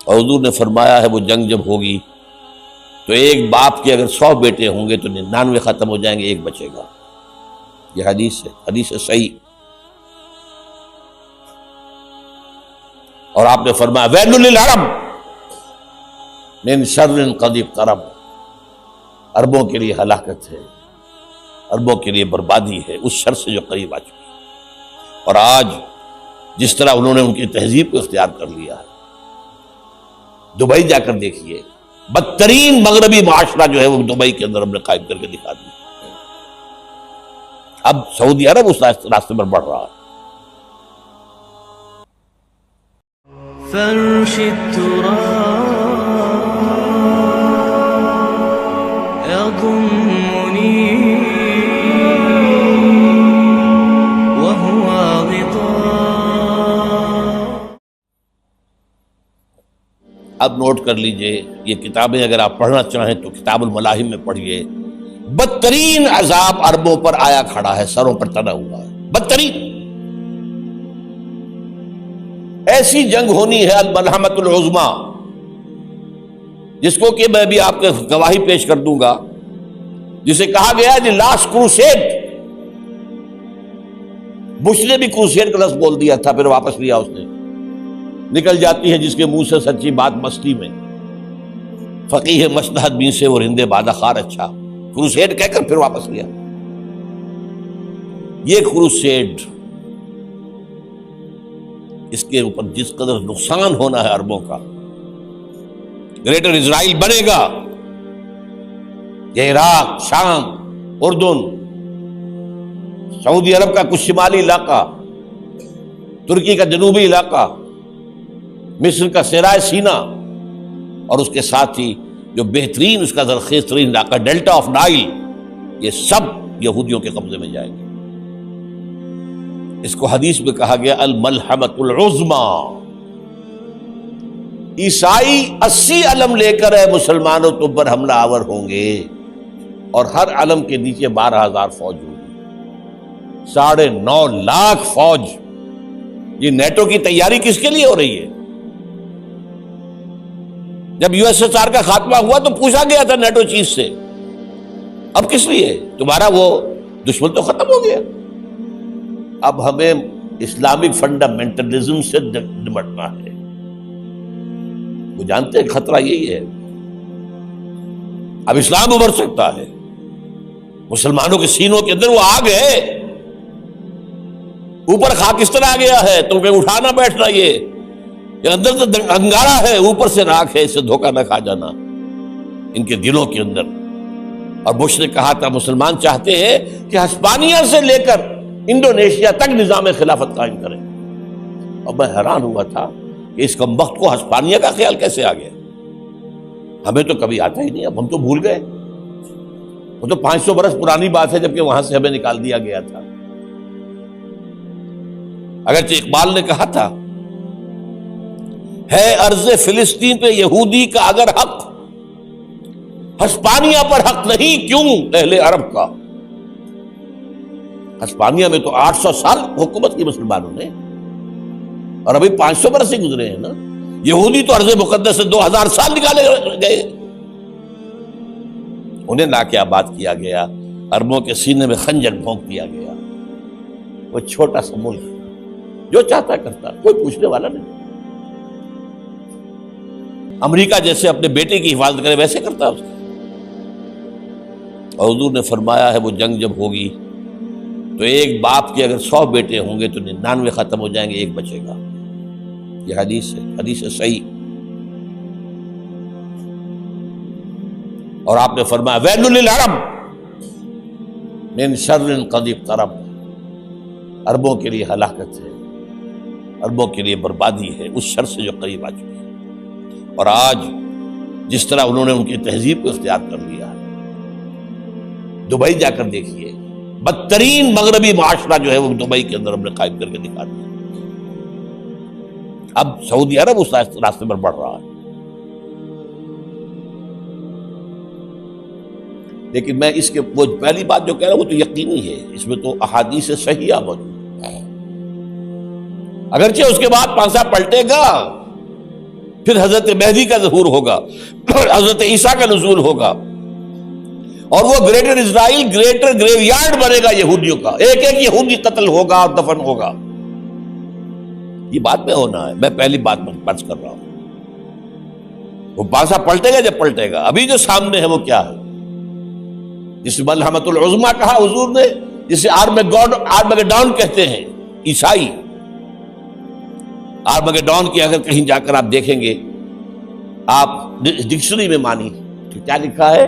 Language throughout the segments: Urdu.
اور حضور نے فرمایا ہے وہ جنگ جب ہوگی تو ایک باپ کے اگر 100 بیٹے ہوں گے تو 99 ختم ہو جائیں گے، ایک بچے گا۔ یہ حدیث ہے صحیح۔ اور آپ نے فرمایا ویل للعرب من شر قد اقترب، عربوں کے لیے ہلاکت ہے، عربوں کے لیے بربادی ہے اس شر سے جو قریب آ چکی ہے۔ اور آج جس طرح انہوں نے ان کی تہذیب کو اختیار کر لیا ہے، دبئی جا کر دیکھیے، بدترین مغربی معاشرہ جو ہے وہ دبئی کے اندر ہم نے قائم کر کے دکھا دیا۔ اب سعودی عرب اس راستے پر بڑھ رہا ہے۔ فرش التراب يضمني وهو غطاء۔ اب نوٹ کر لیجئے، یہ کتابیں اگر آپ پڑھنا چاہیں تو کتاب الملاحم میں پڑھیے۔ بدترین عذاب عربوں پر آیا کھڑا ہے، سروں پر تنا ہوا ہے، بدترین۔ ایسی جنگ ہونی ہے الملحمۃ العظمیٰ، جس کو کہ میں بھی آپ کے گواہی پیش کر دوں گا، جسے کہا گیا ہے دی لاسٹ کروسیڈ۔ بش نے بھی کروسیڈ کا لفظ بول دیا تھا، پھر واپس لیا اس نے۔ نکل جاتی ہے جس کے منہ سے سچی بات مستی میں، فقیہ مصلحت بین سے وہ رندے بادہ خار اچھا، کروسیڈ کہہ کر پھر واپس لیا۔ یہ کروسیڈ، اس کے اوپر جس قدر نقصان ہونا ہے عربوں کا، گریٹر اسرائیل بنے گا، یہ عراق، شام، اردن، سعودی عرب کا کچھ شمالی علاقہ، ترکی کا جنوبی علاقہ، مصر کا صحرائے سینا، اور اس کے ساتھ ہی جو بہترین اس کا زرخیز ترین علاقہ ڈیلٹا آف نائل، یہ سب یہودیوں کے قبضے میں جائیں گے۔ اس کو حدیث میں کہا گیا الملحمۃ العظمیٰ۔ عیسائی 80 علم لے کر مسلمانوں تم پر حملہ آور ہوں گے، اور ہر علم کے نیچے 12,000 فوج ہوگی، 9.5 لاکھ فوج۔ یہ نیٹو کی تیاری کس کے لیے ہو رہی ہے؟ جب USSR کا خاتمہ ہوا تو پوچھا گیا تھا نیٹو چیف سے، اب کس لیے؟ تمہارا وہ دشمن تو ختم ہو گیا، اب ہمیں اسلامک فنڈامنٹلزم سے نمٹنا ہے۔ وہ جانتے ہیں خطرہ یہی ہے، اب اسلام ابھر سکتا ہے، مسلمانوں کے سینوں کے اندر وہ آگ ہے، اوپر خاکستر آ گیا ہے، تمہیں اٹھانا بیٹھنا، یہ اندر تو انگارہ ہے، اوپر سے راکھ ہے، اس سے دھوکہ نہ کھا جانا ان کے دلوں کے اندر۔ اور بش نے کہا تھا مسلمان چاہتے ہیں کہ ہسپانیہ سے لے کر انڈونیشیا تک نظام خلافت قائم کریں، اور میں حیران ہوا تھا کہ اس کمبخت کو ہسپانیہ کا خیال کیسے آ گیا؟ ہمیں تو کبھی آتا ہی نہیں، اب ہم تو بھول گئے، وہ تو 500 برس پرانی بات ہے، جبکہ وہاں سے ہمیں نکال دیا گیا تھا۔ اگرچہ اقبال نے کہا تھا ہے ارض فلسطین پہ یہودی کا اگر حق، ہسپانیہ پر حق نہیں کیوں اہل عرب کا؟ ہسپانیہ میں تو 800 سال حکومت کی مسلمانوں نے، اور ابھی 500 برس سے گزرے ہیں نا۔ یہودی تو ارض مقدس سے 2000 سال نکالے گئے، انہیں لا کے آباد کیا گیا، عربوں کے سینے میں خنجر بھونک دیا گیا۔ وہ چھوٹا سا ملک جو چاہتا کرتا، کوئی پوچھنے والا نہیں۔ امریکہ جیسے اپنے بیٹے کی حفاظت کرے ویسے کرتا اس کا۔ اور حضور نے فرمایا ہے وہ جنگ جب ہوگی تو ایک باپ کے اگر 100 بیٹے ہوں گے تو 99 ختم ہو جائیں گے، ایک بچے گا۔ یہ حدیث ہے صحیح۔ اور آپ نے فرمایا ویل للعرب من شر قد اقترب، عربوں کے لیے ہلاکت ہے، عربوں کے لیے بربادی ہے اس شر سے جو قریب آ چکی ہے۔ اور آج جس طرح انہوں نے ان کی تہذیب کو اختیار کر لیا ہے، دبئی جا کر دیکھیے، بدترین مغربی معاشرہ جو ہے وہ دبئی کے اندر ہم نے قائم کر کے دکھا دیا۔ اب سعودی عرب اس راستے پر بڑھ رہا ہے۔ لیکن میں اس کے وہ پہلی بات جو کہہ رہا ہوں وہ تو یقینی ہے، اس میں تو احادیث صحیحہ موجود ہے، اگرچہ اس کے بعد پانسا پلٹے گا، پھر حضرت مہدی کا ظہور ہوگا، حضرت عیسیٰ کا نزول ہوگا، اور وہ گریٹر اسرائیل گریٹر گریو یارڈ بنے گا یہودیوں کا، ایک ایک یہودی قتل ہوگا اور دفن ہوگا۔ یہ بات میں ہونا ہے، میں پہلی بات پرچ کر رہا ہوں۔ وہ بادشاہ پلٹے گا جب پلٹے گا، ابھی جو سامنے ہے وہ کیا ہے؟ جس ملحمۃ العظمیٰ کہا حضور نے، جسے آرمگیڈون کہتے ہیں عیسائی۔ آرمگیڈون کی اگر کہیں جا کر آپ دیکھیں گے، آپ ڈکشنری میں مانی کہ کیا لکھا ہے؟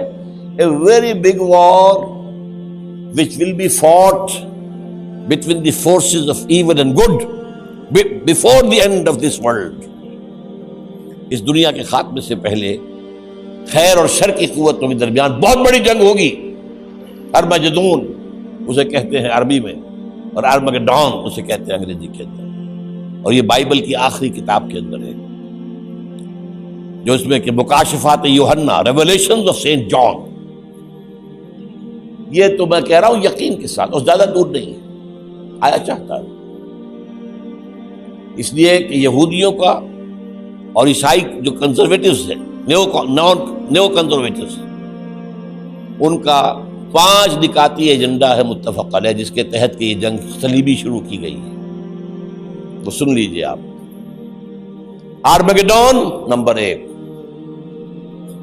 A very big war which will be fought between the forces of evil and good before the end of this world. اس دنیا کے خاتمے سے پہلے خیر اور شر کی قوتوں کے درمیان بہت بڑی جنگ ہوگی۔ ارمجدون اسے کہتے ہیں عربی میں، اور آرمگیڈون اسے کہتے ہیں انگریزی کے اندر، اور یہ بائبل کی آخری کتاب کے اندر ہے، جو اس میں کہ مکاشفات یوحنا، ریویلیشنز آف سینٹ جان۔ یہ تو میں کہہ رہا ہوں یقین کے ساتھ، اور زیادہ دور نہیں آیا چاہتا ہے، اس لیے کہ یہودیوں کا اور عیسائی جو کنزرویٹوز ہیں، نیو کنزرویٹوز، ان کا 5 نکاتی ایجنڈا ہے متفق علیہ، جس کے تحت کہ یہ جنگ صلیبی شروع کی گئی ہے۔ تو سن لیجئے آپ، آرمگیڈون نمبر 1،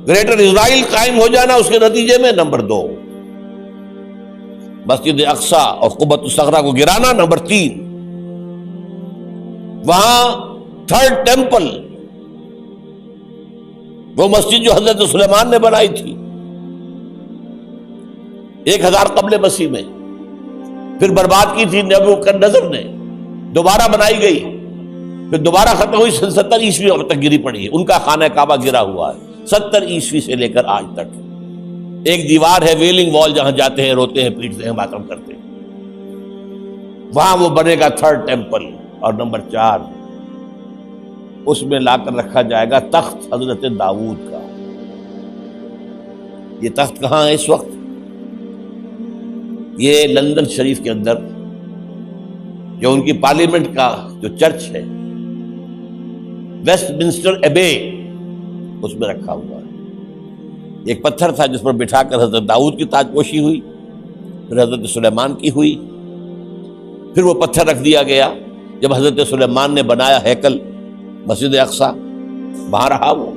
گریٹر اسرائیل قائم ہو جانا اس کے نتیجے میں نمبر 2، مسجد اقصی اور قبۃ الصغریٰ کو گرانا نمبر 3، وہاں تھرڈ ٹیمپل، وہ مسجد جو حضرت سلیمان نے بنائی تھی 1000 قبل مسیح میں، پھر برباد کی تھی نبوکدنضر نے، دوبارہ بنائی گئی، پھر دوبارہ ختم ہوئی، 70 عیسوی تک گری پڑی ہے۔ ان کا خانہ کعبہ گرا ہوا ہے 70 عیسوی سے لے کر آج تک۔ ایک دیوار ہے ویلنگ وال، جہاں جاتے ہیں، روتے ہیں، پیٹتے ہیں، ماتم کرتے ہیں، وہاں وہ بنے گا تھرڈ ٹیمپل۔ اور نمبر 4، اس میں لا کر رکھا جائے گا تخت حضرت داؤد کا۔ یہ تخت کہاں ہے اس وقت؟ یہ لندن شریف کے اندر، جو ان کی پارلیمنٹ کا جو چرچ ہے، ویسٹ منسٹر ایبے، اس میں رکھا ہوا ہے۔ ایک پتھر تھا جس پر بٹھا کر حضرت داؤد کی تاج پوشی ہوئی، پھر حضرت سلیمان کی ہوئی، پھر وہ پتھر رکھ دیا گیا جب حضرت سلیمان نے بنایا ہیکل مسجد اقصی، وہاں رہا وہ۔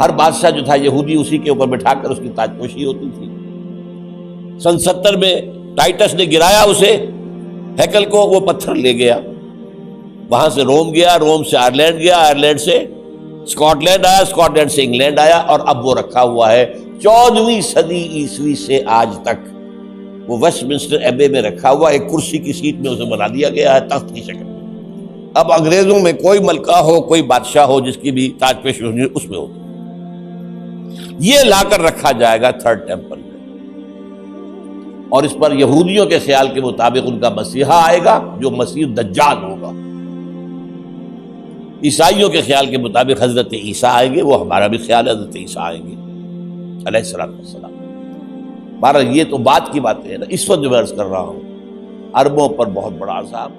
ہر بادشاہ جو تھا یہودی اسی کے اوپر بٹھا کر اس کی تاج پوشی ہوتی تھی۔ سن 70 میں ٹائٹس نے گرایا اسے، ہیکل کو، وہ پتھر لے گیا، وہاں سے روم گیا، روم سے آئرلینڈ گیا، آئرلینڈ سے اسکاٹ لینڈ آیا، اسکاٹ لینڈ سے انگلینڈ آیا، اور اب وہ رکھا ہوا ہے 14ویں صدی عیسوی سے آج تک۔ وہ ویسٹ منسٹر ایبے میں رکھا ہوا، ایک کرسی کی سیٹ میں اسے بنا دیا گیا ہے تخت کی شکل میں۔ اب انگریزوں میں کوئی ملکہ ہو، کوئی بادشاہ ہو جس کی بھی تاج پوشی ہو، اس میں ہوتی، یہ لا کر رکھا جائے گا تھرڈ ٹیمپل میں، اور اس پر یہودیوں کے خیال کے مطابق ان کا مسیحا آئے گا جو مسیح دجال ہوگا۔ عیسائیوں کے خیال کے مطابق حضرت عیسیٰ آئیں گے، وہ ہمارا بھی خیال ہے حضرت عیسیٰ آئیں گے علیہ السلام۔ بہرحال یہ تو بات کی باتیں ہیں نا، اس وقت جو میں عرض کر رہا ہوں، عربوں پر بہت بڑا عذاب۔